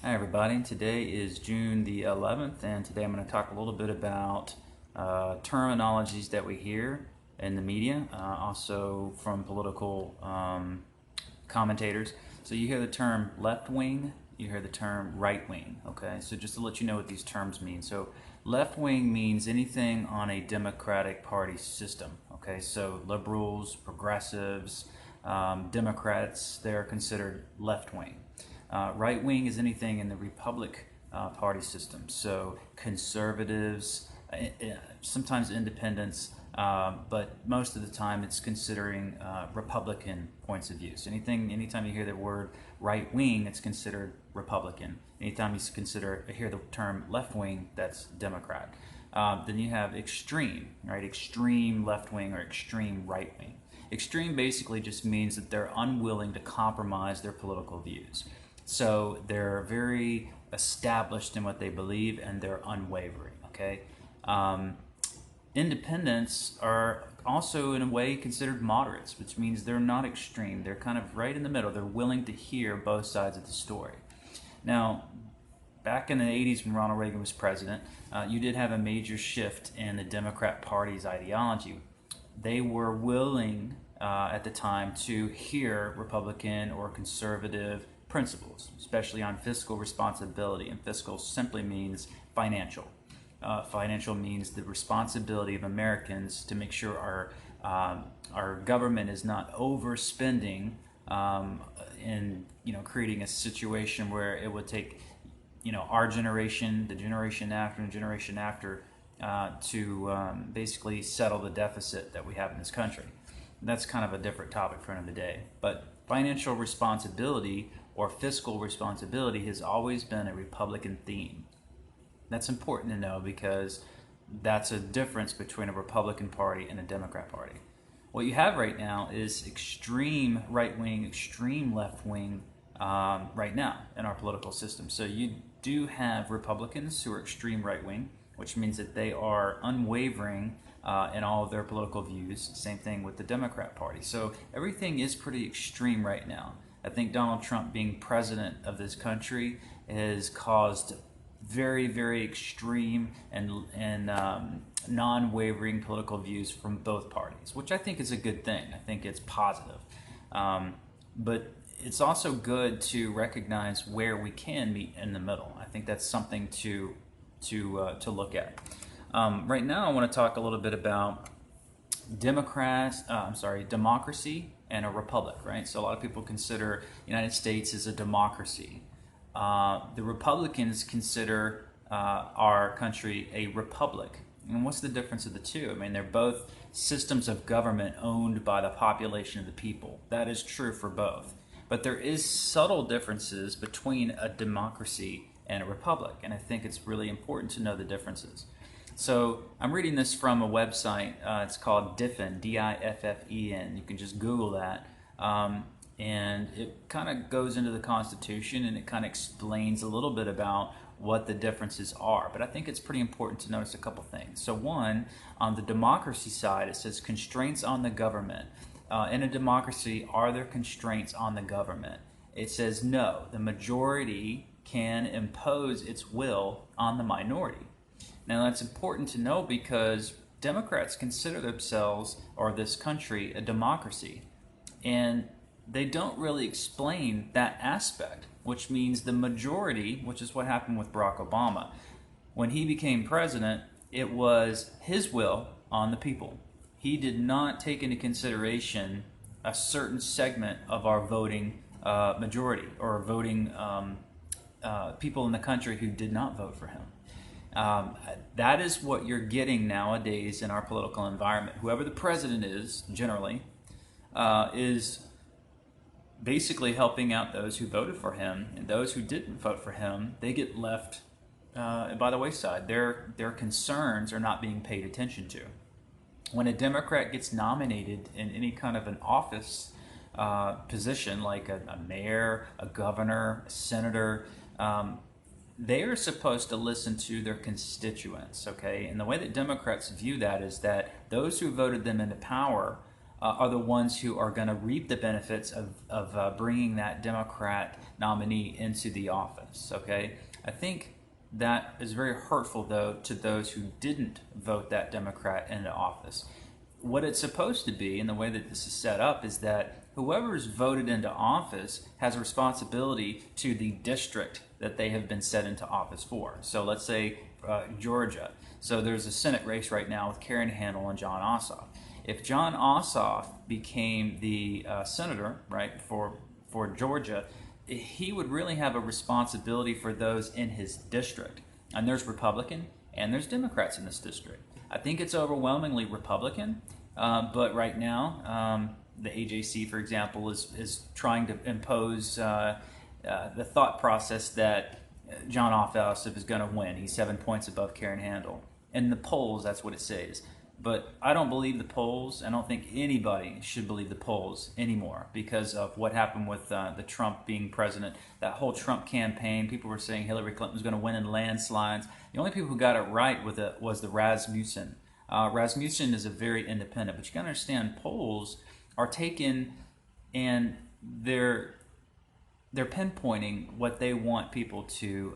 Hi everybody, today is June the 11th and today I'm going to talk a little bit about terminologies that we hear in the media, also from political commentators. So you hear the term left wing, you hear the term right wing, okay? So just to let you know what these terms mean. So left wing means anything on a Democratic Party system, okay? So liberals, progressives, Democrats, they're considered left wing. Right wing is anything in the Republic Party system. So conservatives, sometimes independents, but most of the time it's considering Republican points of view. So anytime you hear the word right wing, it's considered Republican. Anytime you hear the term left wing, that's Democrat. Then you have extreme, right? Extreme left wing or extreme right wing. Extreme basically just means that they're unwilling to compromise their political views. So they're very established in what they believe and they're unwavering, okay? Independents are also in a way considered moderates, which means they're not extreme. They're kind of right in the middle. They're willing to hear both sides of the story. Now, back in the 80s when Ronald Reagan was president, you did have a major shift in the Democrat Party's ideology. They were willing at the time to hear Republican or conservative principles, especially on fiscal responsibility. And fiscal simply means financial. Financial means the responsibility of Americans to make sure our government is not overspending in creating a situation where it would take our generation, the generation after, and the generation after to basically settle the deficit that we have in this country. That's kind of a different topic for another day. But financial responsibility or fiscal responsibility has always been a Republican theme. That's important to know because that's a difference between a Republican Party and a Democrat Party. What you have right now is extreme right wing, extreme left wing right now in our political system. So you do have Republicans who are extreme right wing, which means that they are unwavering in all of their political views. Same thing with the Democrat Party. So everything is pretty extreme right now. I think Donald Trump being president of this country has caused very, very extreme and non-wavering political views from both parties, which I think is a good thing. I think it's positive. But it's also good to recognize where we can meet in the middle. I think that's something to look at. Right now, I want to talk a little bit about democracy and a republic, right? So a lot of people consider the United States as a democracy. The Republicans consider our country a republic. And what's the difference of the two? I mean, they're both systems of government owned by the population of the people. That is true for both. But there is subtle differences between a democracy and a republic, and I think it's really important to know the differences. So I'm reading this from a website. It's called Diffen, Diffen. You can just Google that. And it kind of goes into the Constitution and it kind of explains a little bit about what the differences are. But I think it's pretty important to notice a couple things. So one, on the democracy side, it says constraints on the government. In a democracy, are there constraints on the government? It says no, the majority can impose its will on the minority. Now that's important to know because Democrats consider themselves, or this country, a democracy. And they don't really explain that aspect, which means the majority, which is what happened with Barack Obama. When he became president, it was his will on the people. He did not take into consideration a certain segment of our voting majority or voting people in the country who did not vote for him. That is what you're getting nowadays in our political environment. Whoever the president is, generally, is basically helping out those who voted for him, and those who didn't vote for him, they get left by the wayside. Their concerns are not being paid attention to. When a Democrat gets nominated in any kind of an office position, like a mayor, a governor, a senator, they are supposed to listen to their constituents, okay? And the way that Democrats view that is that those who voted them into power are the ones who are going to reap the benefits of bringing that Democrat nominee into the office. Okay, I think that is very hurtful, though, to those who didn't vote that Democrat into office. What it's supposed to be, and the way that this is set up, is that whoever is voted into office has a responsibility to the district that they have been set into office for. So let's say Georgia. So there's a Senate race right now with Karen Handel and Jon Ossoff. If Jon Ossoff became the senator, right, for Georgia, he would really have a responsibility for those in his district. And there's Republican and there's Democrats in this district. I think it's overwhelmingly Republican, but right now, the AJC, for example, is trying to impose the thought process that Jon Ossoff is going to win. He's 7 points above Karen Handel. In the polls, that's what it says. But I don't believe the polls. I don't think anybody should believe the polls anymore because of what happened with the Trump being president. That whole Trump campaign, people were saying Hillary Clinton was going to win in landslides. The only people who got it right with it was the Rasmussen. Rasmussen is a very independent, but you got to understand polls are taken and they're pinpointing what they want people to.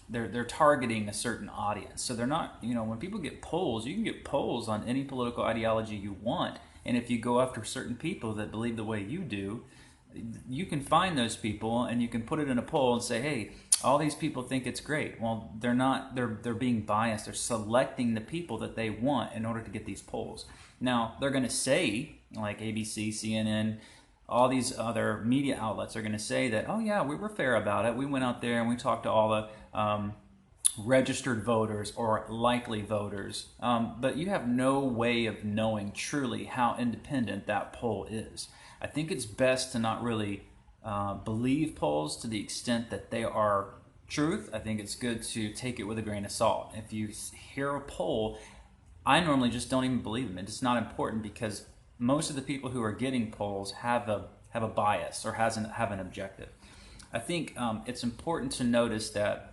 They're targeting a certain audience. So they're not, when people get polls, you can get polls on any political ideology you want. And if you go after certain people that believe the way you do, you can find those people and you can put it in a poll and say, hey, all these people think it's great. Well, they're not, they're being biased. They're selecting the people that they want in order to get these polls. Now, they're going to say, like ABC, CNN, all these other media outlets are going to say that, oh yeah, we were fair about it. We went out there and we talked to all the registered voters or likely voters. But you have no way of knowing truly how independent that poll is. I think it's best to not really believe polls to the extent that they are truth. I think it's good to take it with a grain of salt. If you hear a poll, I normally just don't even believe them. It's not important because most of the people who are getting polls have a bias or have an objective. I think it's important to notice that,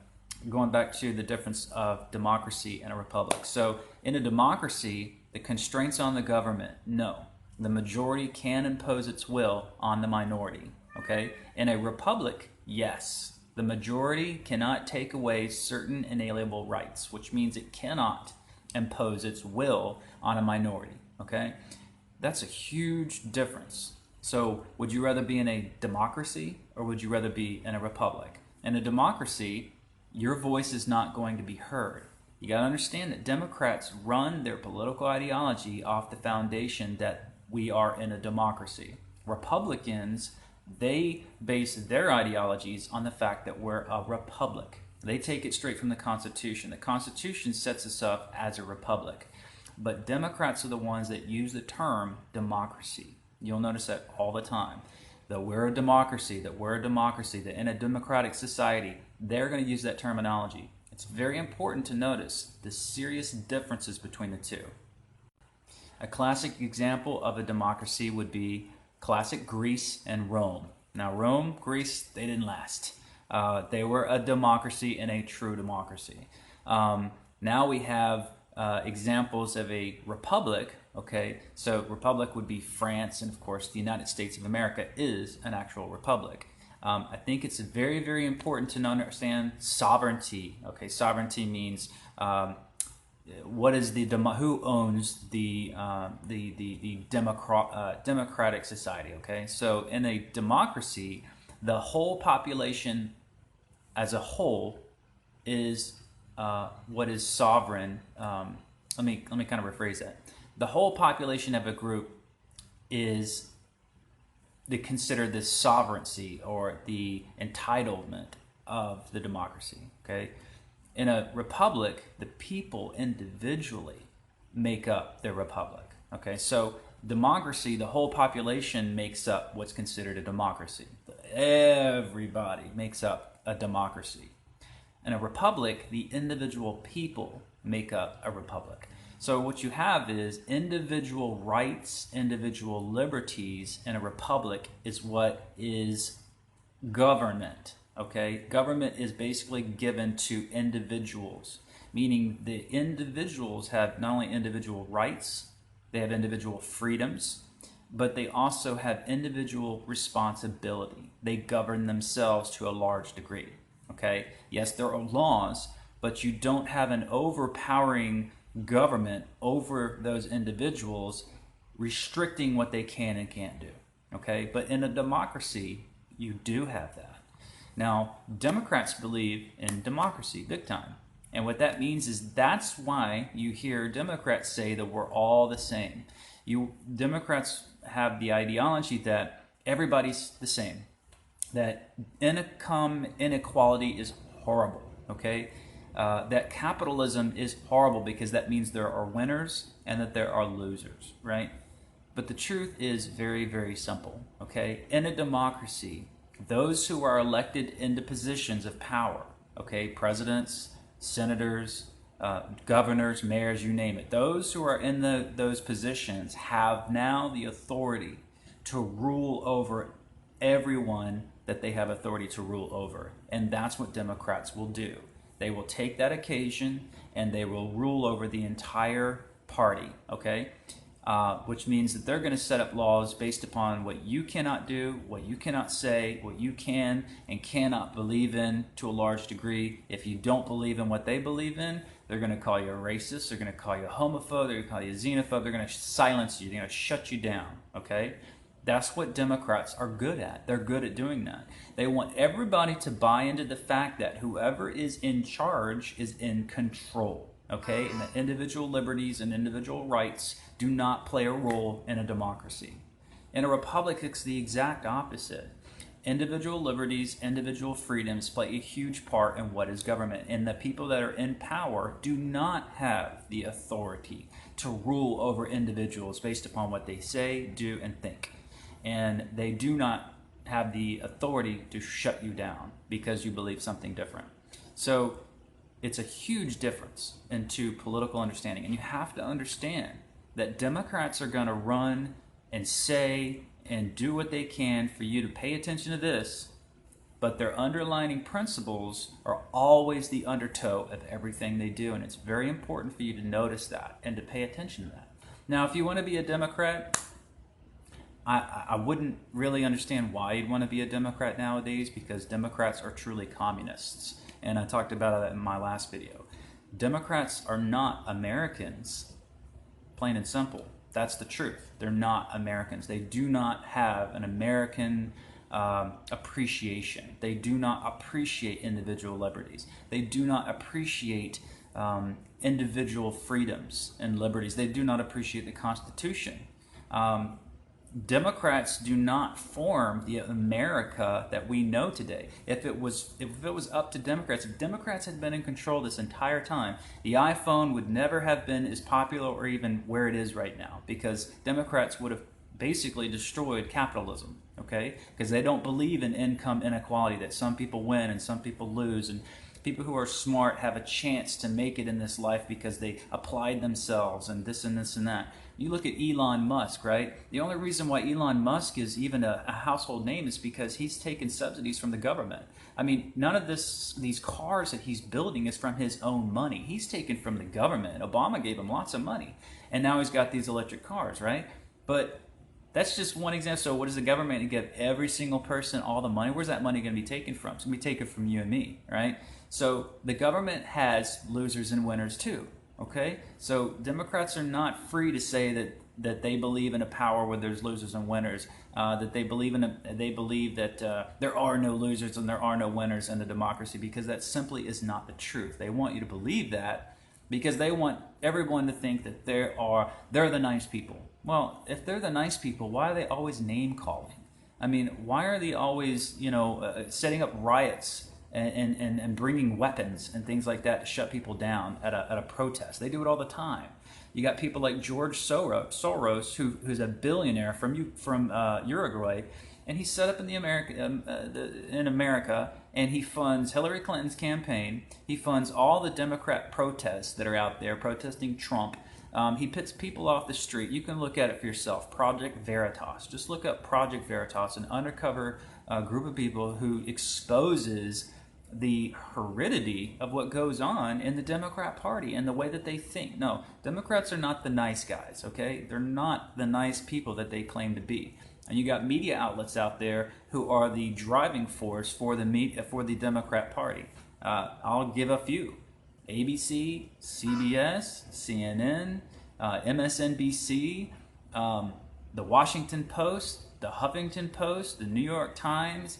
going back to the difference of democracy and a republic. So in a democracy, the constraints on the government, no. The majority can impose its will on the minority. Okay? In a republic, yes. The majority cannot take away certain inalienable rights, which means it cannot impose its will on a minority. Okay? That's a huge difference. So would you rather be in a democracy or would you rather be in a republic? In a democracy, your voice is not going to be heard. You got to understand that Democrats run their political ideology off the foundation that we are in a democracy. Republicans, they base their ideologies on the fact that we're a republic. They take it straight from the Constitution. The Constitution sets us up as a republic. But Democrats are the ones that use the term democracy. You'll notice that all the time. That we're a democracy, that in a democratic society, they're going to use that terminology. It's very important to notice the serious differences between the two. A classic example of a democracy would be classic Greece and Rome. Now Rome, Greece, they didn't last. They were a democracy and a true democracy. Now we have examples of a republic. Okay, so republic would be France, and of course the United States of America is an actual republic. I think it's very, very important to understand sovereignty. Okay, sovereignty means what is who owns the democratic society. Okay, so in a democracy, the whole population as a whole is what is sovereign. Let me kind of rephrase that. The whole population of a group is considered the sovereignty or the entitlement of the democracy. Okay, in a republic, the people individually make up the republic. Okay, so democracy, the whole population makes up what's considered a democracy. Everybody makes up a democracy. In a republic, the individual people make up a republic. So what you have is individual rights, individual liberties in a republic is what is government. Okay, government is basically given to individuals, meaning the individuals have not only individual rights, they have individual freedoms, but they also have individual responsibility. They govern themselves to a large degree. Okay? Yes, there are laws, but you don't have an overpowering government over those individuals restricting what they can and can't do. Okay? But in a democracy, you do have that. Now, Democrats believe in democracy big time. And what that means is that's why you hear Democrats say that we're all the same. Democrats have the ideology that everybody's the same, that income inequality is horrible, okay? That capitalism is horrible because that means there are winners and that there are losers, right? But the truth is very, very simple, okay? In a democracy, those who are elected into positions of power, okay, presidents, senators, governors, mayors, you name it, those who are in those positions have now the authority to rule over everyone that they have authority to rule over. And that's what Democrats will do. They will take that occasion and they will rule over the entire party, okay? Which means that they're going to set up laws based upon what you cannot do, what you cannot say, what you can and cannot believe in to a large degree. If you don't believe in what they believe in, they're going to call you a racist, they're going to call you a homophobe, they're going to call you a xenophobe, they're going to silence you, they're going to shut you down, okay? That's what Democrats are good at. They're good at doing that. They want everybody to buy into the fact that whoever is in charge is in control, okay? And that individual liberties and individual rights do not play a role in a democracy. In a republic, it's the exact opposite. Individual liberties, individual freedoms play a huge part in what is government. And the people that are in power do not have the authority to rule over individuals based upon what they say, do, and think. And they do not have the authority to shut you down because you believe something different. So it's a huge difference into political understanding. And you have to understand that Democrats are going to run and say and do what they can for you to pay attention to this, but their underlying principles are always the undertow of everything they do. And it's very important for you to notice that and to pay attention to that. Now, if you want to be a Democrat, I wouldn't really understand why you'd want to be a Democrat nowadays, because Democrats are truly communists. And I talked about that in my last video. Democrats are not Americans, plain and simple. That's the truth. They're not Americans. They do not have an American appreciation. They do not appreciate individual liberties. They do not appreciate individual freedoms and liberties. They do not appreciate the Constitution. Democrats do not form the America that we know today. If it was up to Democrats, if Democrats had been in control this entire time, the iPhone would never have been as popular or even where it is right now, because Democrats would have basically destroyed capitalism, okay? Because they don't believe in income inequality, that some people win and some people lose, and people who are smart have a chance to make it in this life because they applied themselves and this and this and that. You look at Elon Musk, right? The only reason why Elon Musk is even a household name is because he's taken subsidies from the government. I mean, none of these cars that he's building is from his own money. He's taken from the government. Obama gave him lots of money. And now he's got these electric cars, right? But that's just one example. So what does the government give every single person all the money? Where's that money going to be taken from? It's going to be taken from you and me, right? So the government has losers and winners too, okay? So Democrats are not free to say that they believe in a power where there's losers and winners, that they believe that there are no losers and there are no winners in a democracy, because that simply is not the truth. They want you to believe that because they want everyone to think that they're the nice people. Well, if they're the nice people, why are they always name calling? I mean, why are they always, setting up riots and bringing weapons and things like that to shut people down at a protest? They do it all the time. You got people like George Soros, who's a billionaire from Uruguay, and he's set up in America, and he funds Hillary Clinton's campaign. He funds all the Democrat protests that are out there protesting Trump. He puts people off the street. You can look at it for yourself. Project Veritas. Just look up Project Veritas, an undercover group of people who exposes the heredity of what goes on in the Democrat Party and the way that they think. No, Democrats are not the nice guys, okay? They're not the nice people that they claim to be. And you got media outlets out there who are the driving force for the Democrat Party. I'll give a few: ABC, CBS, CNN, MSNBC, the Washington Post, the Huffington Post, the New York Times,